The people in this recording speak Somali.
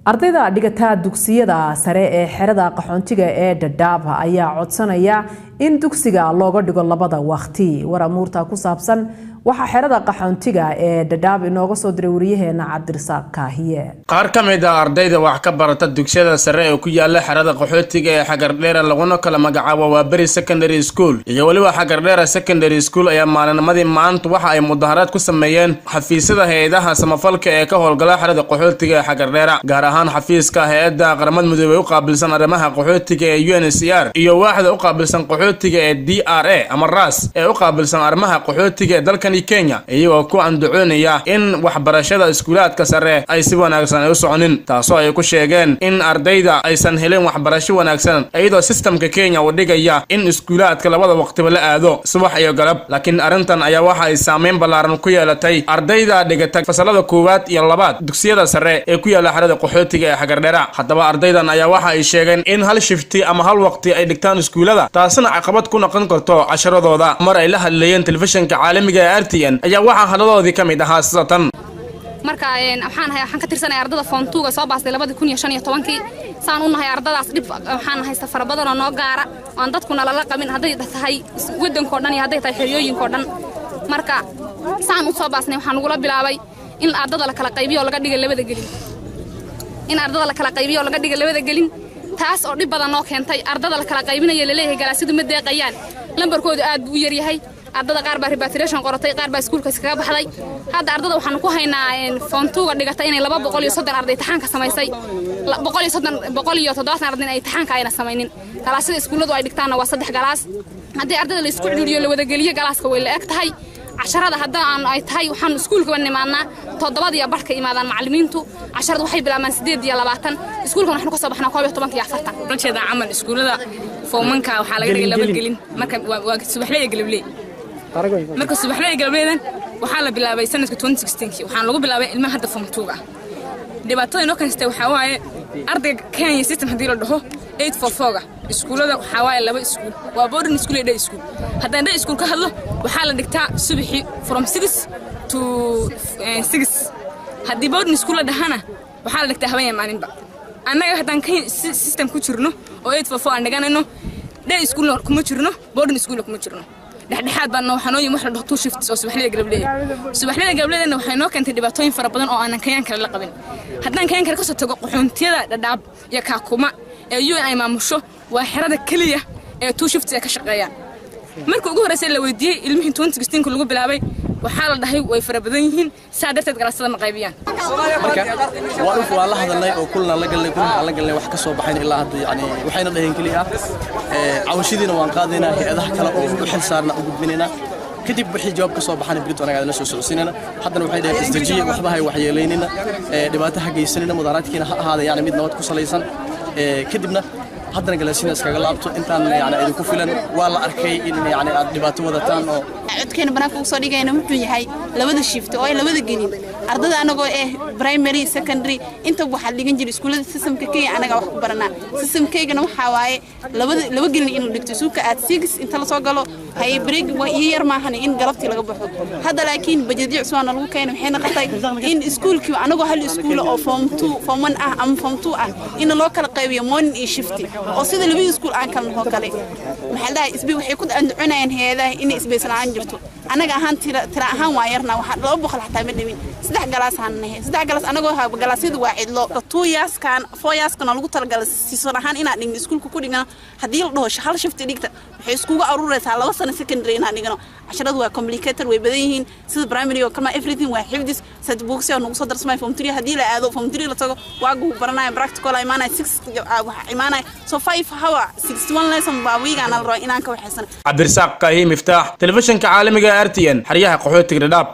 ardayda dhigata dugsiyada sare ee xerada qaxoontiga ee Dadaab ayaa codsanaya in dugsiga looga dhigo labada waqti waramuurta ku saabsan waxa xerada qaxoontiga ee Dadaab inooga soo diray wariyaheena Cabdirasaaq Kaahiye qaar kamid ah ardayda wax ka barata dugsiyada sare ee ku yaala xerada qaxoontiga ee Xagardheer laguna kala magacaabo waa Bari Secondary School iyo waliba Xagardheer Secondary School ayaa maalinnimadii maanta waxa ay mudaharaad ku sameeyeen xafiisyada hay'adaha samafalka ee ka howlgala xerada qaxoontiga ee Xagardheer gaar ahaan xafiiska hay'adda qaramada midoobay u qaabilsan arrimaha qaxoontiga ee UNHCR iyo waaxda u qaabilsan qaxoontiga ee DRA ama RAS ee u qaabilsan arrimaha qaxoontiga ee dalka Kenya iyagoo ku andacoonaya in waxbarashada iskuulaadka sare ay si wanaagsan u soconin taasoo ay ku sheegeen in ardayda aysan helin waxbarasho wanaagsan iyadoo systemka Kenya uu dhigaya in iskuulaadka labada waqtiba la aado subax iyo galab laakiin arintan ayaa waxa ay saameyn ballaaran ku yeelatay ardayda dhigata fasalada koowaad iyo labaad dugsiyada sare ee ku yaala xerada qaxootiga ee Xagardheer haddaba ardaydan ayaa waxa ay sheegeen in hal shifti ama hal waqti ay dhigtaan iskuulada taasina caqabad ku noqon karto casharadooda mar ay la hadlayeen telefishinka caalamiga ayaa waxa hadadoodii kamid ahaa sidatan marka waxaan ka tirsanay ardada form 2 soo baastay 2015 saan u nahay ardadaas dib waxaan haysta fara badan oo noo gaara aan dadkuna la qabin haday tahay wadanka dhan iyo haday tahay xeriyooyinka dhan marka saan u soo baasnay waxaan ugu la bilaabay in ardada la kala qaybiyo laga dhigo labada gelin taas oo dib badan noo keentay ardada la kala qaybinayo leeyahay galaasidu ma deeqayaan lambarkoodu aad buu yar yahay ardada qaar baa repatriation qoratay qaar baa iskuulka iskaga baxday hadda ardada waxaan ku haynaa form 2 dhigatay inay 230 arday taxanka samaysay 170 arday ay taxanka ayna samaynin galaasida iskuuladu ay dhigtaana waa 3 galaas hadii ardada la isku xiriiriyo la wada geliyo galaaska way la eg tahay casharada hadda aan ay tahay waxaan iskuulka wanimaanaa 7 iyo barka imaadaan macallimiintu casharada waxay bilaabmaan 8 iyo 20 iskuulkan waxaan ku soo baxnaa 12 iyo 40 runteeda amal iskuulada formanka waxa laga dhigay laba gelin marka waa subaxley galabley marka subaxley galableedan waxa la bilaabay sanadka 2016 waxaan lagu bilaabay ilmaha hadda form 2 dhibaatada inoo kastay waxa waaye ardayga Kenya system hadii la dhaho 844 iskuulada waxa waaye laba iskuul waa boarding school iyo day school haddana day school ka hadlo waxa la dhigtaa subaxi from 6 to 6 hadii boarding school la dhahana waxa la dhigtaa habeen maalinba annaga haddaan system ku jirno oo 844 aan dhiganayno day school kuma jirno boarding school kuma jirno dhexdhexaad baan waxaan oo wax la dhaho two shifts oo subaxley galableedna waxay noo keentay dhibaatooyin fara badan oo aanan Kenyan kale la qabin haddaan Kenyan kale ka soo tago qaxoontiyada Dadaab iyo Kakuma ee UN ay maamusho waa xerada kaliya ee two shifts ka shaqeeyaan markii ugu horeysay la weydiiyay ilmihii 2016 lagu bilaabay waxa la dhahay way fara badan yihiin saadarteed galaasada ma qaybiyaan marka waa la hadalnay oo kulna la galnay wax ka soo baxayn ilaa hadda yani waxayna dhaheen kaliya cawshadiina waan qaadaynaa hay'adaha kale oo u xil saarna u gudbinayna kadib wixii jawaab ka soo baxana brid anaga la soo socodsiinayna haddana waxay dhaheen isdajiye waxba hay waxyeeleynina dhibaato hagaysanina mudaharaadkiina ha ahaada yani mid nabad ku salaysan kadibna haddana galaasina iskaga laabto intaan yani ay ku filan waa la arkay in yani aad dhibaato wadataan oo codkeena banaanka u soo dhigayna wuxuu yahay labada shift oo ay labada gelin ardada anagoo primary secondary inta waxa dhigan jiray iskuulada systemka Kenya anaga wax ku baranaa systemkeegana waxa waaye laba gelin in la dhigto suuka aad 6 inta la soo galo hay break yar maahan in galabtii laga baxo hadda laakiin bajeedyo cusub lagu keenay waxay noqotay in iskuulkii anagoo hal iskuul oo form 2 form 1 ah ama form 2 ah in loo kala qaybiyo morning iyo shift oo sida labada iskuul aan kala noo kale maxaa la isbi waxay ku andacoonayaan hay'adaha in isbeesanaan jirto anaga ahaan tira ahaan waa yarna waxa 200 xataa ma dhimin 3 galaas aan nahay 3 galaas anagoo ha galaasyadu waa cidlo 2 years kan 4 years kan lagu talagalay season ahaan inaad dhigno iskuulka ku dhigno hadii la dhaho hal shift dhigta waxay iskugu aruuraysaa 2 sano secondary inaad dhigno casharadu waa complicated way badan yihiin sida primary oo kama everything waa xifdis sad books oo nagu soo darsamay form 3 hadii la aado form 3 la tago waa gu baranaya practical ay maanay 6 waxa imaanay so 5 hour 61 lesson baa wiiga aan la roo inaan ka waxaysan Cabdirasaaq Kaahiye Miftaax telefishinka caalamiga RTN xariyaha qaxootiga Dadaab